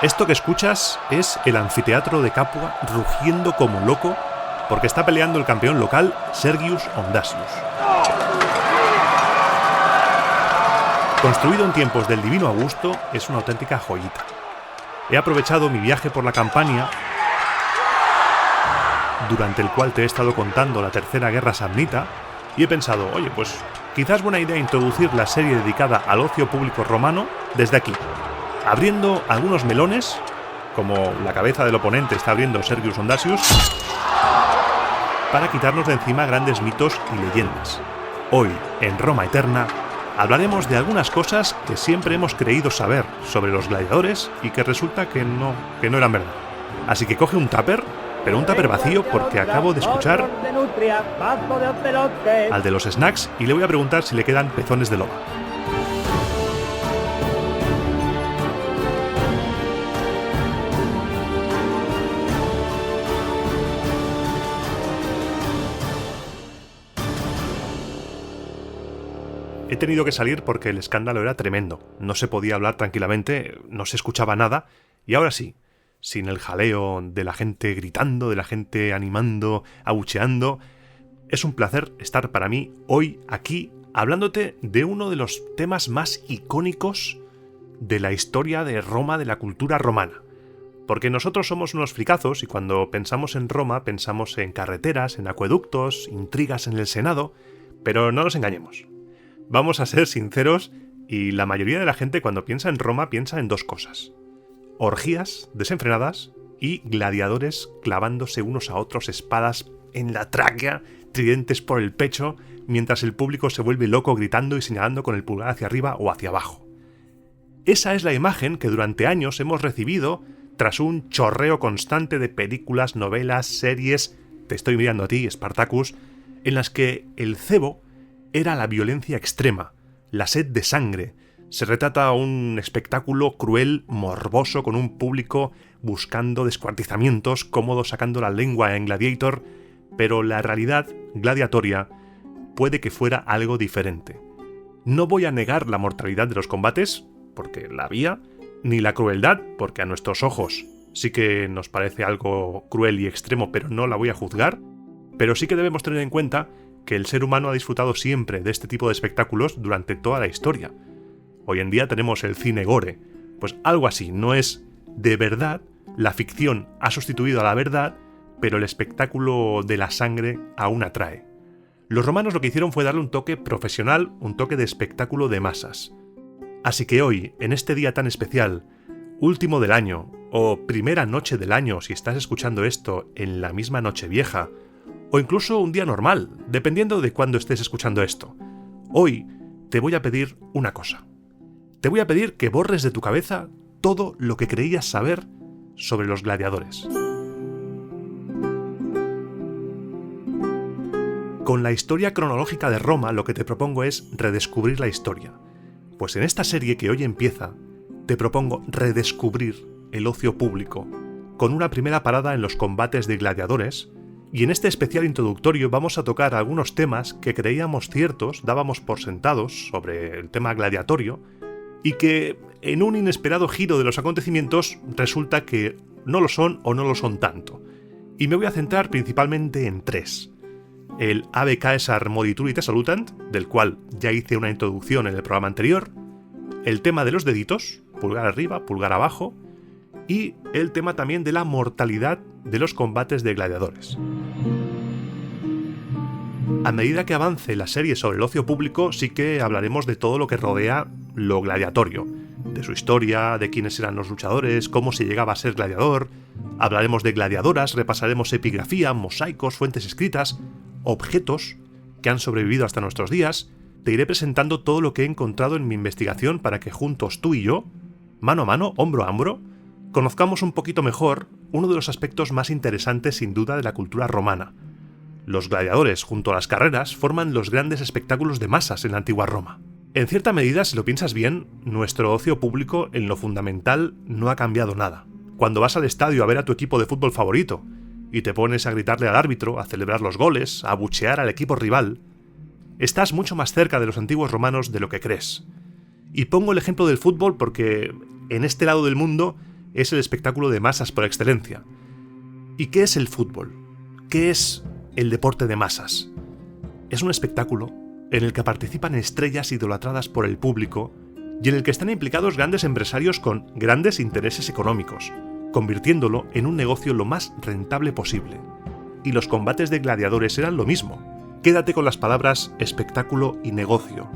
Esto que escuchas es el anfiteatro de Capua rugiendo como loco porque está peleando el campeón local Sergius Ondasius. Construido en tiempos del divino Augusto, es una auténtica joyita. He aprovechado mi viaje por la Campania, durante el cual te he estado contando la Tercera Guerra Samnita, y he pensado, oye, pues quizás buena idea introducir la serie dedicada al ocio público romano desde aquí, abriendo algunos melones, como la cabeza del oponente está abriendo Sergius Ondasius, para quitarnos de encima grandes mitos y leyendas. Hoy, en Roma Eterna, hablaremos de algunas cosas que siempre hemos creído saber sobre los gladiadores y que resulta que no eran verdad. Así que coge un tupper, pero un tupper vacío porque acabo de escuchar al de los snacks y le voy a preguntar si le quedan pezones de loba. He tenido que salir porque el escándalo era tremendo. No se podía hablar tranquilamente, no se escuchaba nada, y ahora sí, sin el jaleo de la gente gritando, de la gente animando, abucheando. Es un placer estar para mí hoy aquí hablándote de uno de los temas más icónicos de la historia de Roma, de la cultura romana. Porque nosotros somos unos fricazos y cuando pensamos en Roma pensamos en carreteras, en acueductos, intrigas en el Senado, pero no nos engañemos. Vamos a ser sinceros y la mayoría de la gente cuando piensa en Roma piensa en dos cosas: orgías desenfrenadas y gladiadores clavándose unos a otros espadas en la tráquea, tridentes por el pecho, mientras el público se vuelve loco gritando y señalando con el pulgar hacia arriba o hacia abajo. Esa es la imagen que durante años hemos recibido tras un chorreo constante de películas, novelas, series, te estoy mirando a ti, Spartacus, en las que el cebo era la violencia extrema, la sed de sangre. Se retrata un espectáculo cruel, morboso, con un público buscando descuartizamientos, cómodo sacando la lengua en Gladiator, pero la realidad gladiatoria puede que fuera algo diferente. No voy a negar la mortalidad de los combates, porque la había, ni la crueldad, porque a nuestros ojos sí que nos parece algo cruel y extremo, pero no la voy a juzgar, pero sí que debemos tener en cuenta que el ser humano ha disfrutado siempre de este tipo de espectáculos durante toda la historia. Hoy en día tenemos el cine gore, pues algo así, no es de verdad, la ficción ha sustituido a la verdad, pero el espectáculo de la sangre aún atrae. Los romanos lo que hicieron fue darle un toque profesional, un toque de espectáculo de masas. Así que hoy, en este día tan especial, último del año, o primera noche del año si estás escuchando esto en la misma Nochevieja, o incluso un día normal, dependiendo de cuándo estés escuchando esto, hoy te voy a pedir una cosa. Te voy a pedir que borres de tu cabeza todo lo que creías saber sobre los gladiadores. Con la historia cronológica de Roma lo que te propongo es redescubrir la historia. Pues en esta serie que hoy empieza, te propongo redescubrir el ocio público, con una primera parada en los combates de gladiadores, y en este especial introductorio vamos a tocar algunos temas que creíamos ciertos, dábamos por sentados sobre el tema gladiatorio, y que en un inesperado giro de los acontecimientos resulta que no lo son o no lo son tanto. Y me voy a centrar principalmente en tres. El Ave Caesar Moditurit Salutant, del cual ya hice una introducción en el programa anterior, el tema de los deditos, pulgar arriba, pulgar abajo, y el tema también de la mortalidad de los combates de gladiadores. A medida que avance la serie sobre el ocio público, sí que hablaremos de todo lo que rodea lo gladiatorio, de su historia, de quiénes eran los luchadores, cómo se llegaba a ser gladiador. Hablaremos de gladiadoras, repasaremos epigrafía, mosaicos, fuentes escritas, objetos que han sobrevivido hasta nuestros días. Te iré presentando todo lo que he encontrado en mi investigación para que juntos tú y yo, mano a mano, hombro a hombro, conozcamos un poquito mejor uno de los aspectos más interesantes sin duda de la cultura romana. Los gladiadores, junto a las carreras, forman los grandes espectáculos de masas en la antigua Roma. En cierta medida, si lo piensas bien, nuestro ocio público en lo fundamental no ha cambiado nada. Cuando vas al estadio a ver a tu equipo de fútbol favorito y te pones a gritarle al árbitro, a celebrar los goles, a abuchear al equipo rival, estás mucho más cerca de los antiguos romanos de lo que crees. Y pongo el ejemplo del fútbol porque en este lado del mundo es el espectáculo de masas por excelencia. ¿Y qué es el fútbol? ¿Qué es el deporte de masas? Es un espectáculo en el que participan estrellas idolatradas por el público y en el que están implicados grandes empresarios con grandes intereses económicos, convirtiéndolo en un negocio lo más rentable posible. Y los combates de gladiadores eran lo mismo. Quédate con las palabras espectáculo y negocio,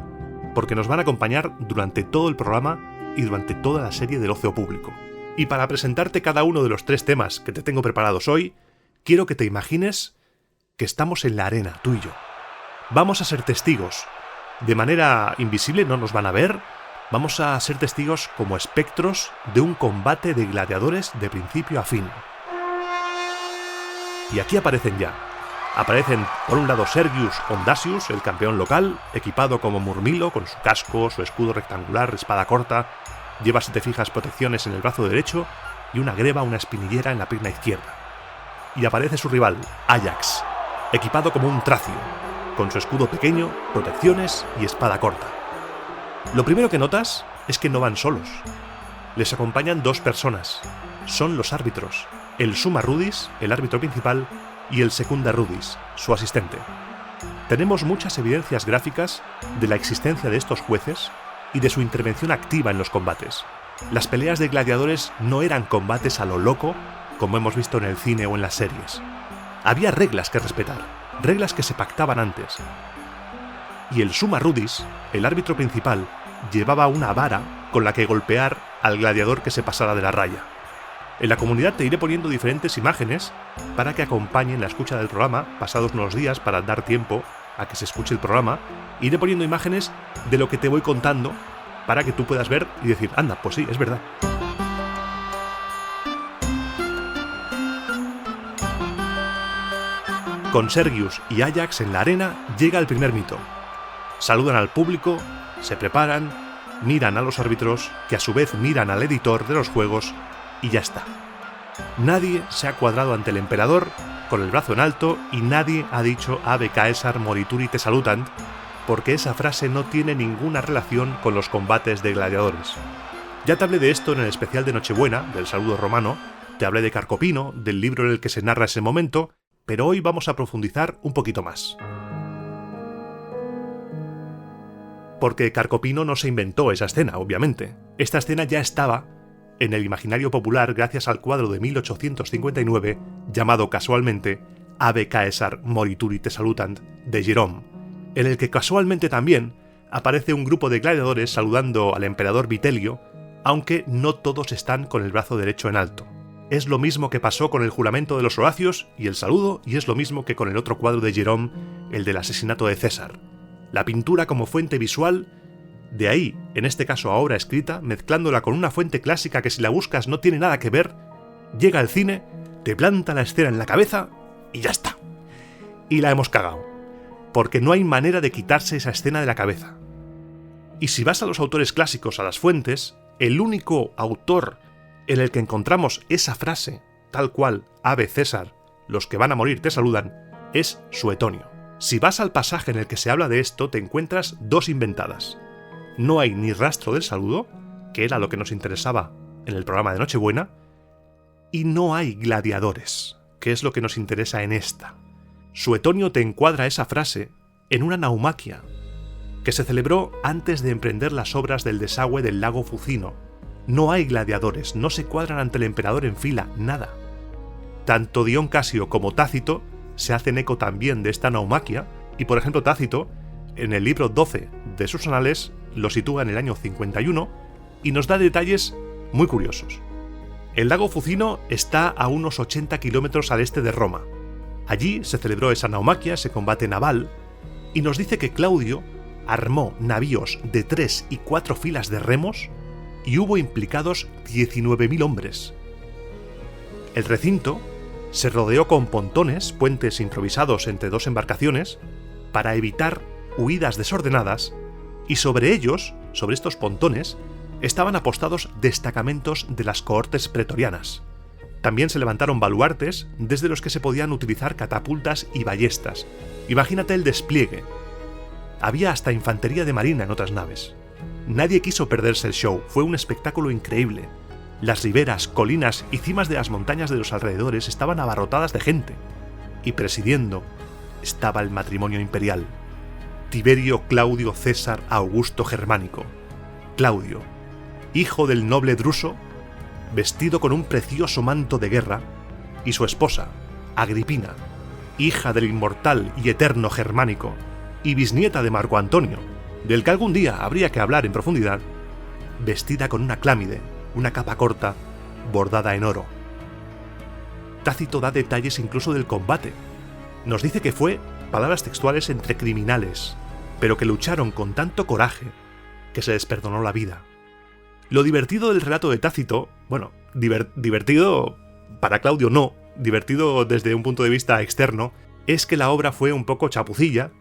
porque nos van a acompañar durante todo el programa y durante toda la serie del Ocio Público. Y para presentarte cada uno de los 3 temas que te tengo preparados hoy, quiero que te imagines que estamos en la arena, tú y yo. Vamos a ser testigos. De manera invisible, no nos van a ver. Vamos a ser testigos como espectros de un combate de gladiadores de principio a fin. Y aquí aparecen ya. Aparecen, por un lado, Sergius Ondasius, el campeón local, equipado como Murmilo, con su casco, su escudo rectangular, espada corta, lleva, si te fijas, protecciones en el brazo derecho y una greba, una espinillera en la pierna izquierda. Y aparece su rival, Ajax, equipado como un tracio, con su escudo pequeño, protecciones y espada corta. Lo primero que notas es que no van solos. Les acompañan 2 personas. Son los árbitros, el Summa Rudis, el árbitro principal, y el Secunda Rudis, su asistente. Tenemos muchas evidencias gráficas de la existencia de estos jueces y de su intervención activa en los combates. Las peleas de gladiadores no eran combates a lo loco, como hemos visto en el cine o en las series. Había reglas que respetar, reglas que se pactaban antes. Y el Summa Rudis, el árbitro principal, llevaba una vara con la que golpear al gladiador que se pasara de la raya. En la comunidad te iré poniendo diferentes imágenes para que acompañen la escucha del programa, pasados unos días para dar tiempo a que se escuche el programa. Iré poniendo imágenes de lo que te voy contando para que tú puedas ver y decir, anda, pues sí, es verdad. Con Sergius y Ajax en la arena llega el primer mito. Saludan al público, se preparan, miran a los árbitros, que a su vez miran al editor de los juegos, y ya está. Nadie se ha cuadrado ante el emperador con el brazo en alto y nadie ha dicho Ave Caesar morituri te salutant, porque esa frase no tiene ninguna relación con los combates de gladiadores. Ya te hablé de esto en el especial de Nochebuena, del saludo romano, te hablé de Carcopino, del libro en el que se narra ese momento, pero hoy vamos a profundizar un poquito más. Porque Carcopino no se inventó esa escena, obviamente. Esta escena ya estaba en el imaginario popular gracias al cuadro de 1859 llamado casualmente Ave Caesar morituri te salutant de Jerome, en el que casualmente también aparece un grupo de gladiadores saludando al emperador Vitelio, aunque no todos están con el brazo derecho en alto. Es lo mismo que pasó con el juramento de los Horacios y el saludo, y es lo mismo que con el otro cuadro de Jerome, el del asesinato de César. La pintura como fuente visual, de ahí, en este caso a obra escrita, mezclándola con una fuente clásica que si la buscas no tiene nada que ver, llega al cine, te planta la escena en la cabeza y ya está. Y la hemos cagado, porque no hay manera de quitarse esa escena de la cabeza. Y si vas a los autores clásicos, a las fuentes, el único autor en el que encontramos esa frase, tal cual, Ave César, los que van a morir te saludan, es Suetonio. Si vas al pasaje en el que se habla de esto, te encuentras 2 inventadas. No hay ni rastro del saludo, que era lo que nos interesaba en el programa de Nochebuena, y no hay gladiadores, que es lo que nos interesa en esta. Suetonio te encuadra esa frase en una naumaquia, que se celebró antes de emprender las obras del desagüe del lago Fucino. No hay gladiadores, no se cuadran ante el emperador en fila, nada. Tanto Dion Casio como Tácito se hacen eco también de esta naumaquia, y por ejemplo Tácito, en el libro 12 de sus anales, lo sitúa en el año 51 y nos da detalles muy curiosos. El lago Fucino está a unos 80 kilómetros al este de Roma. Allí se celebró esa naumaquia, ese combate naval, y nos dice que Claudio armó navíos de 3 y 4 filas de remos y hubo implicados 19.000 hombres. El recinto se rodeó con pontones, puentes improvisados entre 2 embarcaciones, para evitar huidas desordenadas, y sobre ellos, sobre estos pontones, estaban apostados destacamentos de las cohortes pretorianas. También se levantaron baluartes desde los que se podían utilizar catapultas y ballestas. Imagínate el despliegue. Había hasta infantería de marina en otras naves. Nadie quiso perderse el show, fue un espectáculo increíble. Las riberas, colinas y cimas de las montañas de los alrededores estaban abarrotadas de gente, y presidiendo estaba el matrimonio imperial. Tiberio Claudio César Augusto Germánico. Claudio, hijo del noble Druso, vestido con un precioso manto de guerra, y su esposa, Agripina, hija del inmortal y eterno Germánico, y bisnieta de Marco Antonio, del que algún día habría que hablar en profundidad, vestida con una clámide, una capa corta, bordada en oro. Tácito da detalles incluso del combate. Nos dice que fue, palabras textuales, entre criminales, pero que lucharon con tanto coraje que se les perdonó la vida. Lo divertido del relato de Tácito, bueno, divertido para Claudio no, divertido desde un punto de vista externo, es que la obra fue un poco chapucilla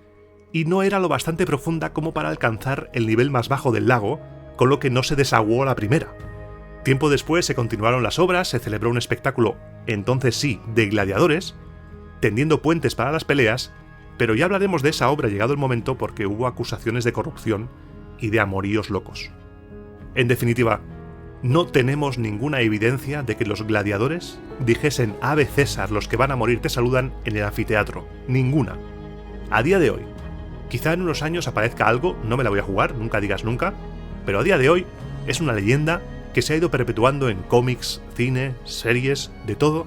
y no era lo bastante profunda como para alcanzar el nivel más bajo del lago, con lo que no se desaguó a la primera. Tiempo después se continuaron las obras, se celebró un espectáculo, entonces sí, de gladiadores, tendiendo puentes para las peleas, pero ya hablaremos de esa obra llegado el momento porque hubo acusaciones de corrupción y de amoríos locos. En definitiva, no tenemos ninguna evidencia de que los gladiadores dijesen Ave César, los que van a morir te saludan en el anfiteatro. Ninguna. A día de hoy. Quizá en unos años aparezca algo, no me la voy a jugar, nunca digas nunca, pero a día de hoy es una leyenda que se ha ido perpetuando en cómics, cine, series, de todo.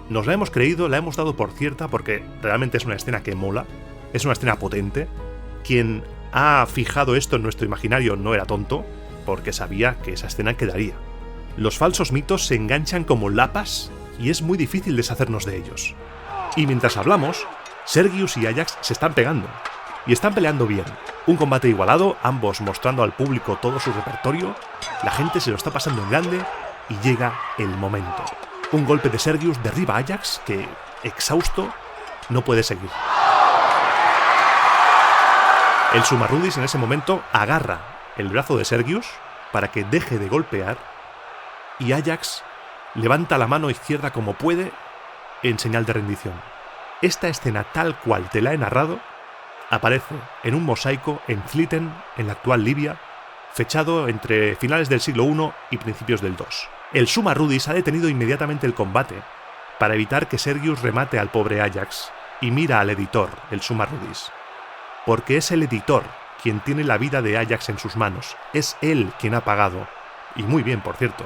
Nos la hemos creído, la hemos dado por cierta porque realmente es una escena que mola, es una escena potente. Quien ha fijado esto en nuestro imaginario no era tonto, porque sabía que esa escena quedaría. Los falsos mitos se enganchan como lapas y es muy difícil deshacernos de ellos. Y mientras hablamos, Sergius y Ajax se están pegando. Y están peleando bien. Un combate igualado, ambos mostrando al público todo su repertorio, la gente se lo está pasando en grande y llega el momento. Un golpe de Sergius derriba a Ajax que, exhausto, no puede seguir. El Sumarrudis en ese momento agarra el brazo de Sergius para que deje de golpear y Ajax levanta la mano izquierda como puede en señal de rendición. Esta escena tal cual te la he narrado aparece en un mosaico en Fliten, en la actual Libia, fechado entre finales del siglo I y principios del II. El Sumarrudis ha detenido inmediatamente el combate para evitar que Sergius remate al pobre Ajax y mira al editor, el Sumarrudis, porque es el editor quien tiene la vida de Ajax en sus manos. Es él quien ha pagado, y muy bien por cierto,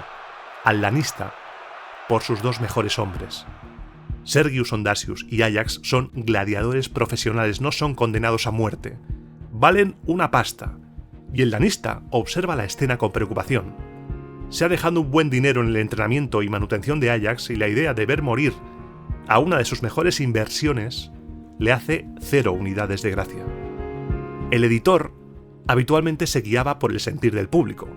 al lanista por sus dos mejores hombres. Sergius Ondasius y Ajax son gladiadores profesionales, no son condenados a muerte. Valen una pasta, y el lanista observa la escena con preocupación. Se ha dejado un buen dinero en el entrenamiento y manutención de Ajax y la idea de ver morir a una de sus mejores inversiones le hace 0 unidades de gracia. El editor habitualmente se guiaba por el sentir del público.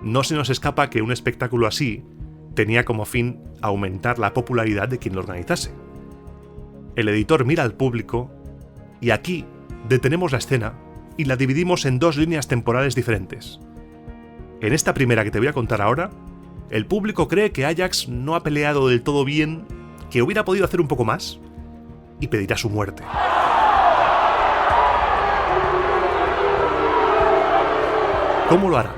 No se nos escapa que un espectáculo así tenía como fin aumentar la popularidad de quien lo organizase. El editor mira al público y aquí detenemos la escena y la dividimos en 2 líneas temporales diferentes. En esta primera que te voy a contar ahora, el público cree que Ajax no ha peleado del todo bien, que hubiera podido hacer un poco más y pedirá su muerte. ¿Cómo lo hará?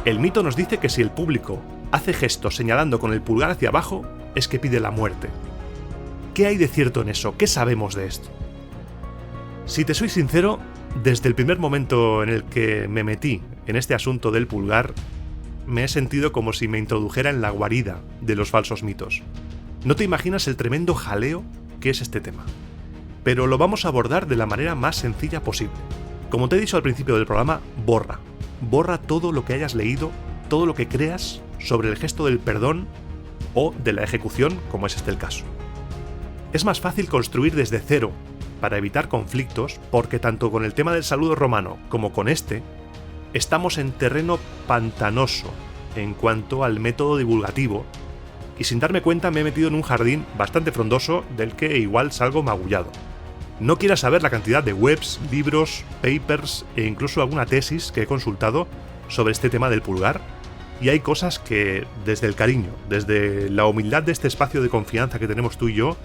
El mito nos dice que si el público hace gestos señalando con el pulgar hacia abajo, es que pide la muerte. ¿Qué hay de cierto en eso? ¿Qué sabemos de esto? Si te soy sincero, desde el primer momento en el que me metí en este asunto del pulgar, me he sentido como si me introdujera en la guarida de los falsos mitos. No te imaginas el tremendo jaleo que es este tema. Pero lo vamos a abordar de la manera más sencilla posible. Como te he dicho al principio del programa, borra todo lo que hayas leído, todo lo que creas sobre el gesto del perdón o de la ejecución, como es este el caso. Es más fácil construir desde cero para evitar conflictos porque tanto con el tema del saludo romano como con este, estamos en terreno pantanoso en cuanto al método divulgativo y sin darme cuenta me he metido en un jardín bastante frondoso del que igual salgo magullado. No quieras saber la cantidad de webs, libros, papers e incluso alguna tesis que he consultado sobre este tema del pulgar, y hay cosas que, desde el cariño, desde la humildad de este espacio de confianza que tenemos tú y yo,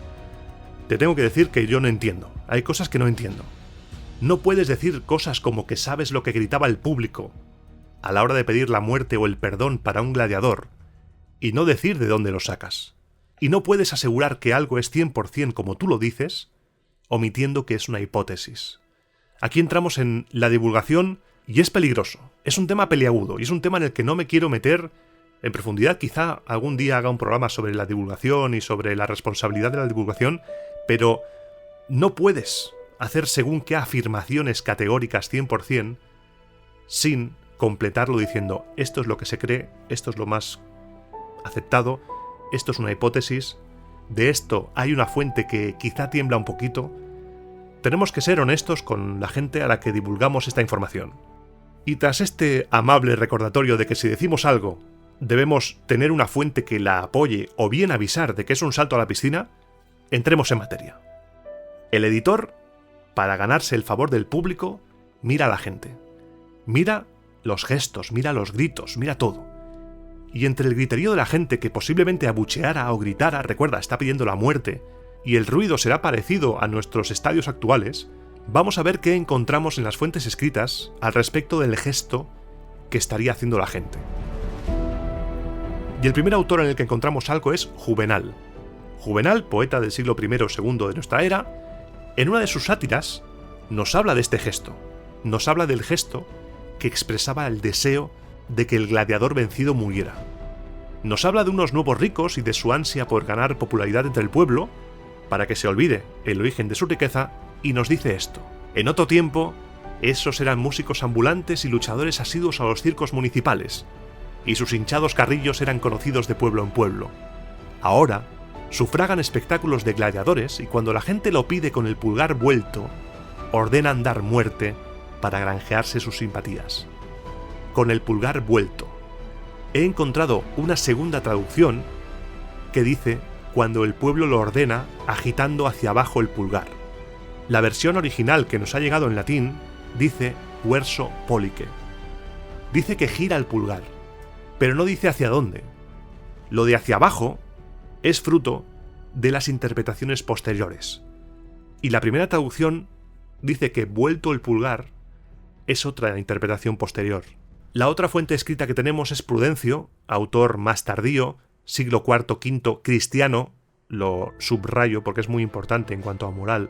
te tengo que decir que yo no entiendo. Hay cosas que no entiendo. No puedes decir cosas como que sabes lo que gritaba el público a la hora de pedir la muerte o el perdón para un gladiador, y no decir de dónde lo sacas. Y no puedes asegurar que algo es 100% como tú lo dices, omitiendo que es una hipótesis. Aquí entramos en la divulgación y es peligroso. Es un tema peliagudo y es un tema en el que no me quiero meter en profundidad. Quizá algún día haga un programa sobre la divulgación y sobre la responsabilidad de la divulgación, pero no puedes hacer según qué afirmaciones categóricas 100% sin completarlo diciendo esto es lo que se cree, esto es lo más aceptado, esto es una hipótesis, de esto hay una fuente que quizá tiembla un poquito. Tenemos que ser honestos con la gente a la que divulgamos esta información. Y tras este amable recordatorio de que si decimos algo, debemos tener una fuente que la apoye o bien avisar de que es un salto a la piscina, entremos en materia. El editor, para ganarse el favor del público, mira a la gente. Mira los gestos, mira los gritos, mira todo. Y entre el griterío de la gente que posiblemente abucheara o gritara, recuerda, está pidiendo la muerte, y el ruido será parecido a nuestros estadios actuales, vamos a ver qué encontramos en las fuentes escritas al respecto del gesto que estaría haciendo la gente. Y el primer autor en el que encontramos algo es Juvenal. Juvenal, poeta del siglo I o II de nuestra era, en una de sus sátiras nos habla de este gesto. Nos habla del gesto que expresaba el deseo de que el gladiador vencido muriera. Nos habla de unos nuevos ricos y de su ansia por ganar popularidad entre el pueblo, para que se olvide el origen de su riqueza, y nos dice esto: en otro tiempo, esos eran músicos ambulantes y luchadores asiduos a los circos municipales, y sus hinchados carrillos eran conocidos de pueblo en pueblo. Ahora, sufragan espectáculos de gladiadores y cuando la gente lo pide con el pulgar vuelto, ordenan dar muerte para granjearse sus simpatías. Con el pulgar vuelto. He encontrado una segunda traducción que dice cuando el pueblo lo ordena agitando hacia abajo el pulgar. La versión original que nos ha llegado en latín dice verso pollice. Dice que gira el pulgar, pero no dice hacia dónde. Lo de hacia abajo es fruto de las interpretaciones posteriores. Y la primera traducción dice que vuelto el pulgar es otra interpretación posterior. La otra fuente escrita que tenemos es Prudencio, autor más tardío, siglo IV-V cristiano, lo subrayo porque es muy importante en cuanto a moral,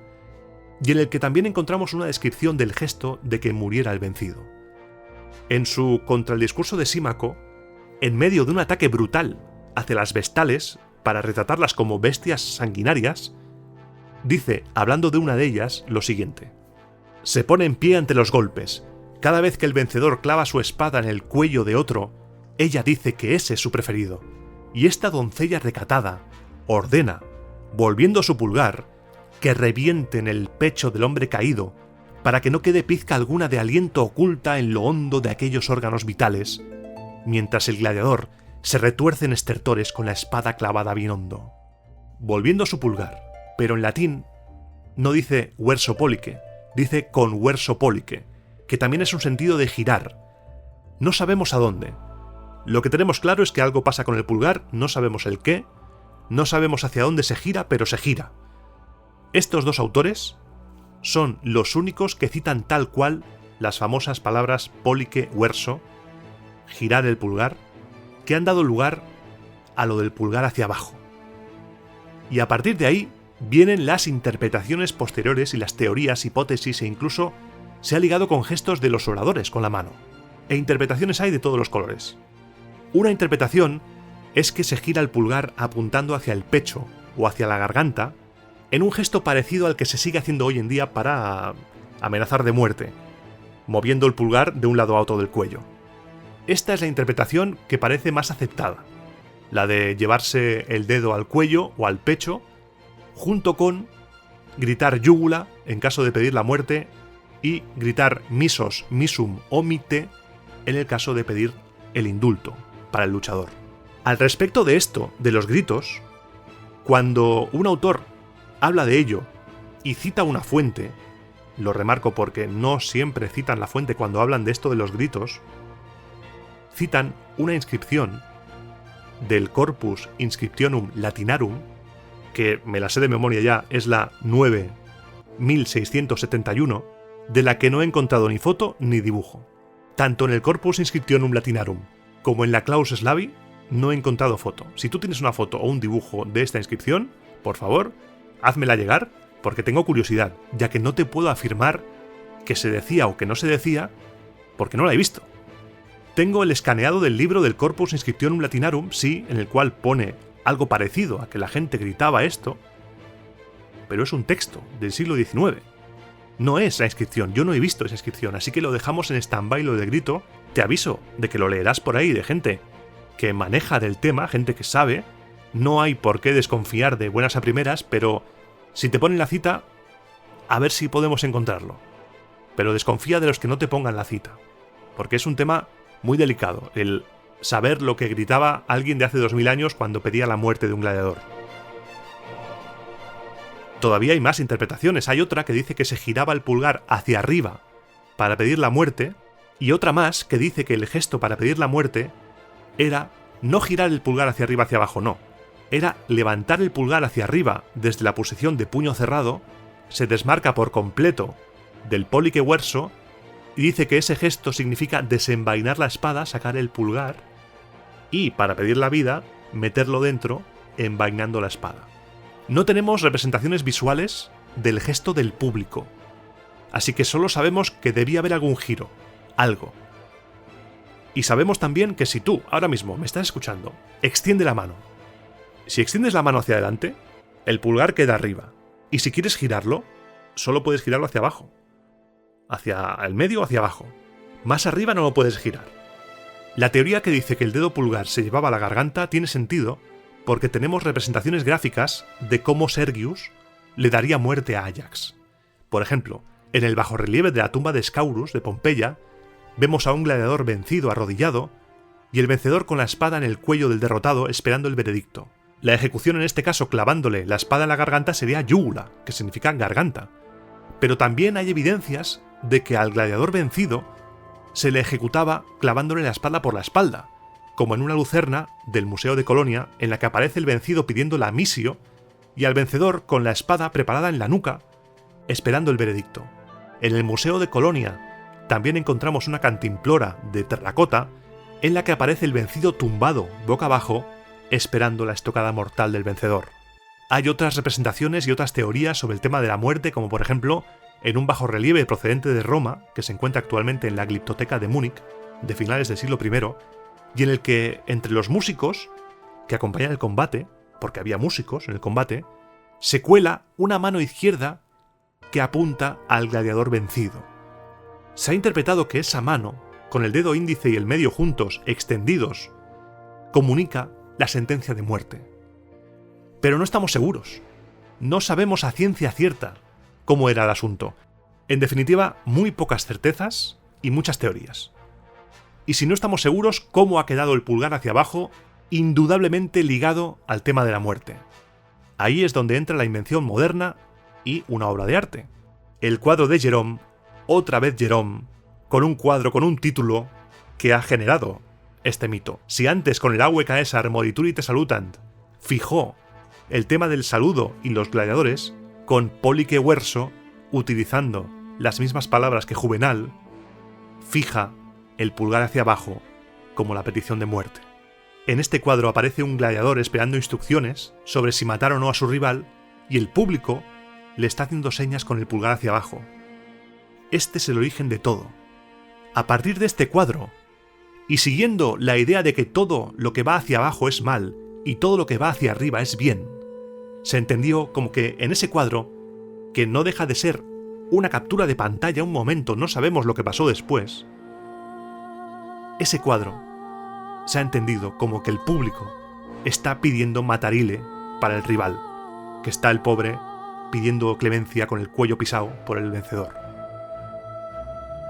y en el que también encontramos una descripción del gesto de que muriera el vencido. En su Contra el discurso de Símaco, en medio de un ataque brutal hacia las vestales, para retratarlas como bestias sanguinarias, dice, hablando de una de ellas, lo siguiente: se pone en pie ante los golpes. Cada vez que el vencedor clava su espada en el cuello de otro, ella dice que ese es su preferido. Y esta doncella recatada ordena, volviendo su pulgar, que reviente en el pecho del hombre caído, para que no quede pizca alguna de aliento oculta en lo hondo de aquellos órganos vitales, mientras el gladiador se retuerce en estertores con la espada clavada bien hondo. Volviendo su pulgar, pero en latín no dice verso pollice, dice con verso pollice, que también es un sentido de girar. No sabemos a dónde. Lo que tenemos claro es que algo pasa con el pulgar, no sabemos el qué, no sabemos hacia dónde se gira, pero se gira. Estos dos autores son los únicos que citan tal cual las famosas palabras pollice verso, girar el pulgar, que han dado lugar a lo del pulgar hacia abajo. Y a partir de ahí vienen las interpretaciones posteriores y las teorías, hipótesis e incluso se ha ligado con gestos de los oradores con la mano. E interpretaciones hay de todos los colores. Una interpretación es que se gira el pulgar apuntando hacia el pecho o hacia la garganta, en un gesto parecido al que se sigue haciendo hoy en día para amenazar de muerte, moviendo el pulgar de un lado a otro del cuello. Esta es la interpretación que parece más aceptada, la de llevarse el dedo al cuello o al pecho, junto con gritar yugula en caso de pedir la muerte y gritar misos, misum o mite en el caso de pedir el indulto para el luchador. Al respecto de esto, de los gritos, cuando un autor habla de ello y cita una fuente, lo remarco porque no siempre citan la fuente cuando hablan de esto de los gritos, citan una inscripción del Corpus Inscriptionum Latinarum, que me la sé de memoria ya, es la 9.671, de la que no he encontrado ni foto ni dibujo. Tanto en el Corpus Inscriptionum Latinarum como en la Claus Slavi no he encontrado foto. Si tú tienes una foto o un dibujo de esta inscripción, por favor, házmela llegar, porque tengo curiosidad, ya que no te puedo afirmar que se decía o que no se decía, porque no la he visto. Tengo el escaneado del libro del Corpus Inscriptionum Latinarum, sí, en el cual pone algo parecido a que la gente gritaba esto, pero es un texto del siglo XIX. No es la inscripción, yo no he visto esa inscripción, así que lo dejamos en stand-by lo de grito. Te aviso de que lo leerás por ahí de gente que maneja del tema, gente que sabe. No hay por qué desconfiar de buenas a primeras, pero si te ponen la cita, a ver si podemos encontrarlo. Pero desconfía de los que no te pongan la cita, porque es un tema muy delicado, el saber lo que gritaba alguien de hace 2000 años cuando pedía la muerte de un gladiador. Todavía hay más interpretaciones. Hay otra que dice que se giraba el pulgar hacia arriba para pedir la muerte, y otra más que dice que el gesto para pedir la muerte era no girar el pulgar hacia arriba hacia abajo, no. Era levantar el pulgar hacia arriba desde la posición de puño cerrado, se desmarca por completo del pollice verso y dice que ese gesto significa desenvainar la espada, sacar el pulgar y, para pedir la vida, meterlo dentro, envainando la espada. No tenemos representaciones visuales del gesto del público, así que solo sabemos que debía haber algún giro, algo. Y sabemos también que si tú, ahora mismo, me estás escuchando, extiende la mano. Si extiendes la mano hacia adelante, el pulgar queda arriba, y si quieres girarlo, solo puedes girarlo hacia abajo. Hacia el medio o hacia abajo. Más arriba no lo puedes girar. La teoría que dice que el dedo pulgar se llevaba a la garganta tiene sentido porque tenemos representaciones gráficas de cómo Sergius le daría muerte a Ajax. Por ejemplo, en el bajorrelieve de la tumba de Scaurus de Pompeya, vemos a un gladiador vencido arrodillado y el vencedor con la espada en el cuello del derrotado esperando el veredicto. La ejecución en este caso clavándole la espada en la garganta sería yugula, que significa garganta. Pero también hay evidencias de que al gladiador vencido se le ejecutaba clavándole la espada por la espalda, como en una lucerna del Museo de Colonia en la que aparece el vencido pidiendo la missio y al vencedor con la espada preparada en la nuca, esperando el veredicto. En el Museo de Colonia también encontramos una cantimplora de terracota en la que aparece el vencido tumbado boca abajo, esperando la estocada mortal del vencedor. Hay otras representaciones y otras teorías sobre el tema de la muerte, como por ejemplo en un bajorrelieve procedente de Roma, que se encuentra actualmente en la Gliptoteca de Múnich, de finales del siglo I, y en el que entre los músicos que acompañan el combate, porque había músicos en el combate, se cuela una mano izquierda que apunta al gladiador vencido. Se ha interpretado que esa mano, con el dedo índice y el medio juntos, extendidos, comunica la sentencia de muerte. Pero no estamos seguros. No sabemos a ciencia cierta cómo era el asunto. En definitiva, muy pocas certezas y muchas teorías. Y si no estamos seguros cómo ha quedado el pulgar hacia abajo, indudablemente ligado al tema de la muerte. Ahí es donde entra la invención moderna y una obra de arte. El cuadro de Gérôme, otra vez Gérôme, con un cuadro con un título que ha generado este mito. Si antes con el Aue Caesar Moriturite Salutant fijó el tema del saludo y los gladiadores, con pollice verso, utilizando las mismas palabras que Juvenal, fija el pulgar hacia abajo como la petición de muerte. En este cuadro aparece un gladiador esperando instrucciones sobre si matar o no a su rival y el público le está haciendo señas con el pulgar hacia abajo. Este es el origen de todo. A partir de este cuadro, y siguiendo la idea de que todo lo que va hacia abajo es mal y todo lo que va hacia arriba es bien, se entendió como que en ese cuadro, que no deja de ser una captura de pantalla, un momento, no sabemos lo que pasó después, ese cuadro se ha entendido como que el público está pidiendo matarile para el rival, que está el pobre pidiendo clemencia con el cuello pisado por el vencedor.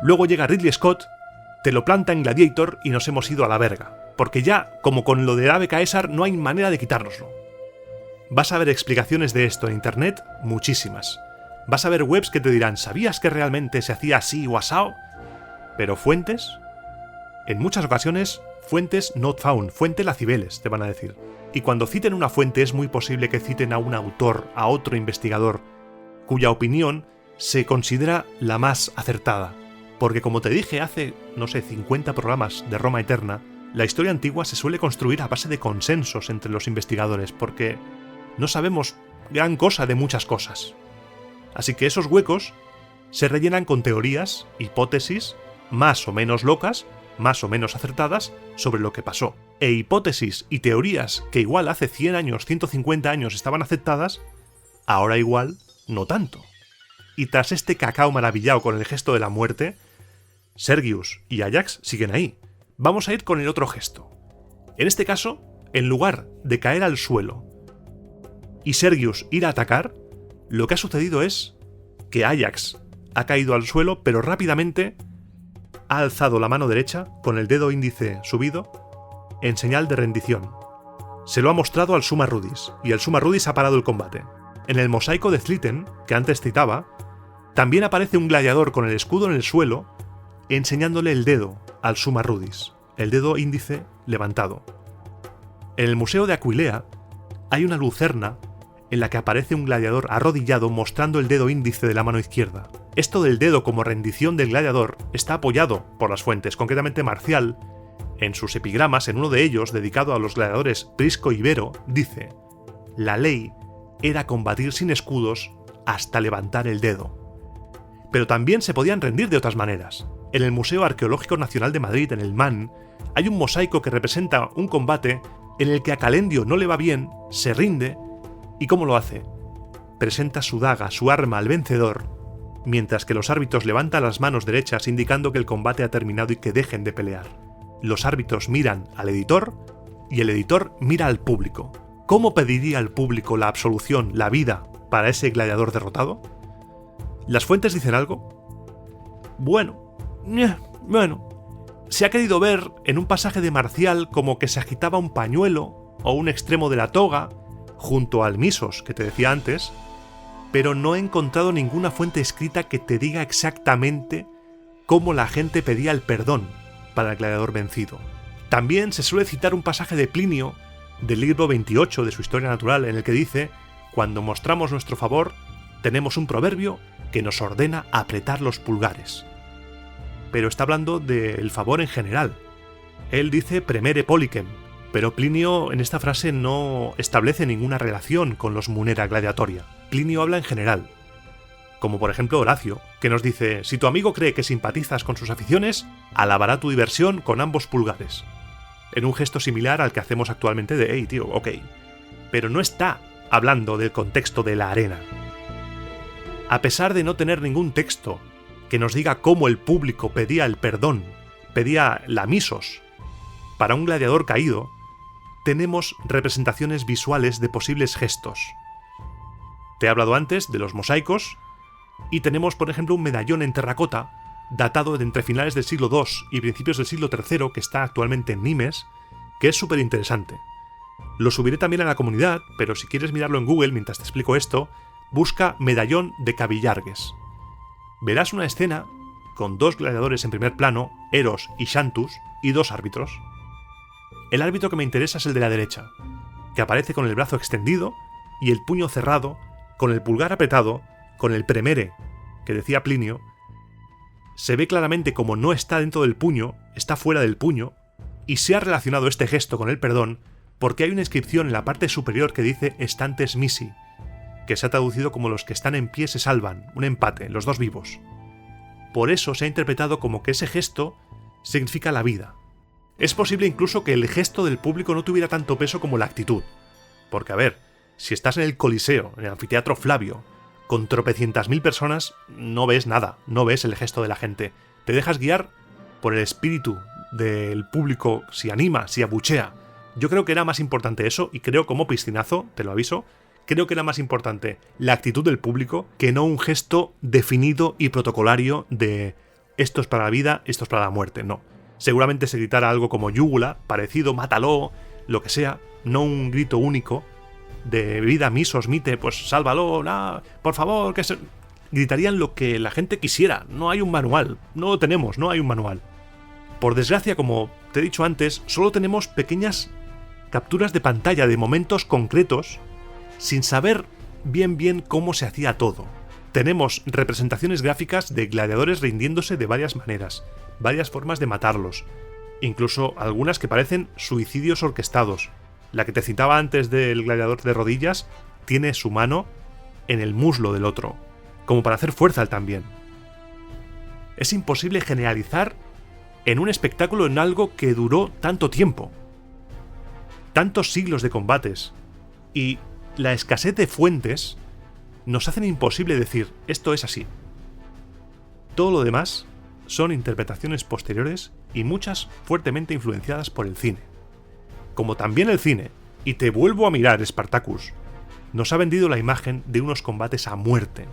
Luego llega Ridley Scott, te lo planta en Gladiator y nos hemos ido a la verga, porque ya, como con lo del Ave Caesar, no hay manera de quitárnoslo. Vas a ver explicaciones de esto en internet, muchísimas. Vas a ver webs que te dirán, ¿sabías que realmente se hacía así o asao? Pero fuentes, en muchas ocasiones, fuentes not found, fuente Lacibeles, te van a decir. Y cuando citen una fuente es muy posible que citen a un autor, a otro investigador, cuya opinión se considera la más acertada. Porque como te dije hace, 50 programas de Roma Eterna, La historia antigua se suele construir a base de consensos entre los investigadores, porque no sabemos gran cosa de muchas cosas. Así que esos huecos se rellenan con teorías, hipótesis, más o menos locas, más o menos acertadas, sobre lo que pasó. E hipótesis y teorías que igual hace 100 años, 150 años estaban aceptadas, ahora igual no tanto. Y tras este cacao maravillado con el gesto de la muerte, Sergius y Ajax siguen ahí. Vamos a ir con el otro gesto. En este caso, en lugar de caer al suelo y Sergius ir a atacar, lo que ha sucedido es que Ajax ha caído al suelo, pero rápidamente ha alzado la mano derecha con el dedo índice subido en señal de rendición. Se lo ha mostrado al Summa Rudis, y el Summa Rudis ha parado el combate. En el mosaico de Sliten, que antes citaba, también aparece un gladiador con el escudo en el suelo, enseñándole el dedo al Summa Rudis, el dedo índice levantado. En el Museo de Aquilea hay una lucerna en la que aparece un gladiador arrodillado mostrando el dedo índice de la mano izquierda. Esto del dedo como rendición del gladiador está apoyado por las fuentes, concretamente Marcial, en sus epigramas, en uno de ellos, dedicado a los gladiadores Prisco y Vero, dice: la ley era combatir sin escudos hasta levantar el dedo. Pero también se podían rendir de otras maneras. En el Museo Arqueológico Nacional de Madrid, en el MAN, hay un mosaico que representa un combate en el que a Calendio no le va bien, se rinde, ¿y cómo lo hace? Presenta su daga, su arma al vencedor, mientras que los árbitros levantan las manos derechas indicando que el combate ha terminado y que dejen de pelear. Los árbitros miran al editor y el editor mira al público. ¿Cómo pediría al público la absolución, la vida, para ese gladiador derrotado? ¿Las fuentes dicen algo? Bueno, se ha querido ver en un pasaje de Marcial como que se agitaba un pañuelo o un extremo de la toga junto al Misos que te decía antes, pero no he encontrado ninguna fuente escrita que te diga exactamente cómo la gente pedía el perdón para el gladiador vencido. También se suele citar un pasaje de Plinio, del libro 28 de su Historia Natural, en el que dice: cuando mostramos nuestro favor, tenemos un proverbio que nos ordena apretar los pulgares. Pero está hablando del favor en general. Él dice premere policem, pero Plinio en esta frase no establece ninguna relación con los munera gladiatoria. Plinio habla en general, como por ejemplo Horacio, que nos dice: si tu amigo cree que simpatizas con sus aficiones, alabará tu diversión con ambos pulgares. En un gesto similar al que hacemos actualmente de hey tío, ok. Pero no está hablando del contexto de la arena. A pesar de no tener ningún texto que nos diga cómo el público pedía el perdón, pedía la misos para un gladiador caído, tenemos representaciones visuales de posibles gestos. Te he hablado antes de los mosaicos, y tenemos, por ejemplo, un medallón en terracota, datado de entre finales del siglo II y principios del siglo III, que está actualmente en Nimes, que es súper interesante. Lo subiré también a la comunidad, pero si quieres mirarlo en Google mientras te explico esto, busca medallón de Cabillargues. Verás una escena con dos gladiadores en primer plano, Eros y Xanthus, y dos árbitros. El árbitro que me interesa es el de la derecha, que aparece con el brazo extendido y el puño cerrado, con el pulgar apretado, con el premere, que decía Plinio. Se ve claramente como no está dentro del puño, está fuera del puño, y se ha relacionado este gesto con el perdón porque hay una inscripción en la parte superior que dice Stantes Misi, que se ha traducido como los que están en pie se salvan, un empate, los dos vivos. Por eso se ha interpretado como que ese gesto significa la vida. Es posible incluso que el gesto del público no tuviera tanto peso como la actitud. Porque a ver, si estás en el Coliseo, en el anfiteatro Flavio, con tropecientas mil personas, no ves nada, no ves el gesto de la gente. Te dejas guiar por el espíritu del público, si anima, si abuchea. Yo creo que era más importante eso, y creo como piscinazo, te lo aviso, creo que era más importante la actitud del público que no un gesto definido y protocolario de esto es para la vida, esto es para la muerte, no. Seguramente se gritara algo como yúgula, parecido, mátalo, lo que sea, no un grito único de vida, misos, mite, pues sálvalo, por favor, que se... Gritarían lo que la gente quisiera, no hay un manual, no lo tenemos, no hay un manual. Por desgracia, como te he dicho antes, solo tenemos pequeñas capturas de pantalla de momentos concretos sin saber bien cómo se hacía todo. Tenemos representaciones gráficas de gladiadores rindiéndose de varias maneras, varias formas de matarlos. incluso algunas que parecen suicidios orquestados. La que te citaba antes del gladiador de rodillas tiene su mano en el muslo del otro, como para hacer fuerza él también. Es imposible generalizar en un espectáculo en algo que duró tanto tiempo. Tantos siglos de combates. Y la escasez de fuentes nos hacen imposible decir esto es así. Todo lo demás son interpretaciones posteriores y muchas fuertemente influenciadas por el cine. Como también el cine, y te vuelvo a mirar Spartacus, nos ha vendido la imagen de unos combates a muerte.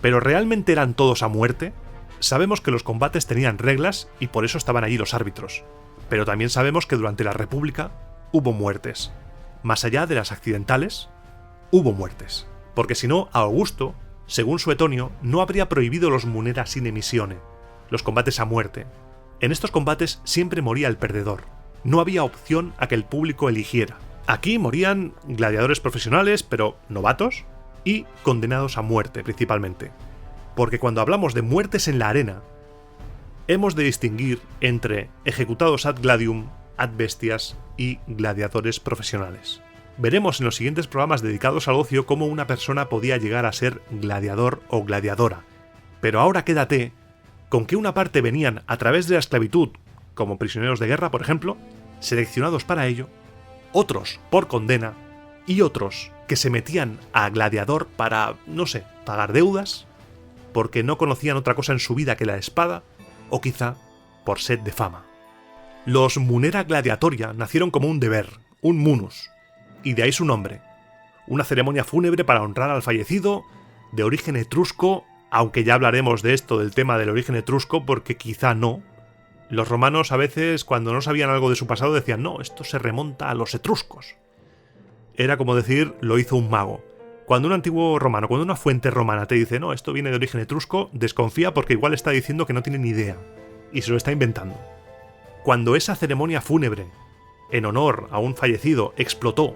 ¿Pero realmente eran todos a muerte? Sabemos que los combates tenían reglas y por eso estaban allí los árbitros, pero también sabemos que durante la República hubo muertes. Más allá de las accidentales, hubo muertes. Porque si no, Augusto, según Suetonio, no habría prohibido los munera sine missione, los combates a muerte. En estos combates siempre moría el perdedor. No había opción a que el público eligiera. Aquí morían gladiadores profesionales, pero novatos, y condenados a muerte principalmente. Porque cuando hablamos de muertes en la arena, hemos de distinguir entre ejecutados ad gladium, ad bestias y gladiadores profesionales. Veremos en los siguientes programas dedicados al ocio cómo una persona podía llegar a ser gladiador o gladiadora. Pero ahora quédate con que una parte venían a través de la esclavitud, como prisioneros de guerra, por ejemplo, seleccionados para ello, otros por condena y otros que se metían a gladiador para, no sé, pagar deudas, porque no conocían otra cosa en su vida que la espada, o quizá por sed de fama. Los munera gladiatoria nacieron como un deber, un munus, y de ahí su nombre. Una ceremonia fúnebre para honrar al fallecido, de origen etrusco, aunque ya hablaremos de esto, del tema del origen etrusco, porque quizá no. Los romanos a veces, cuando no sabían algo de su pasado, decían, no, esto se remonta a los etruscos. Era como decir, lo hizo un mago. Cuando un antiguo romano, cuando una fuente romana te dice, no, esto viene de origen etrusco, desconfía porque igual está diciendo que no tiene ni idea, y se lo está inventando. Cuando esa ceremonia fúnebre, en honor a un fallecido, explotó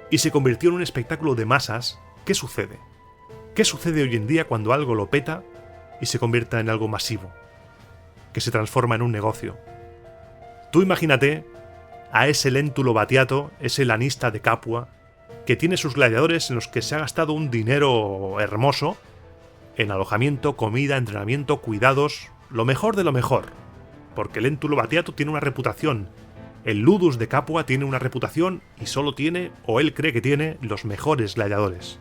y se convirtió en un espectáculo de masas, ¿qué sucede? ¿Qué sucede hoy en día cuando algo lo peta y se convierta en algo masivo? Que se transforma en un negocio. Tú imagínate a ese Léntulo Batiato, ese lanista de Capua, que tiene sus gladiadores en los que se ha gastado un dinero hermoso en alojamiento, comida, entrenamiento, cuidados, lo mejor de lo mejor. Porque Léntulo Batiato tiene una reputación. El Ludus de Capua tiene una reputación y solo tiene, o él cree que tiene, los mejores gladiadores.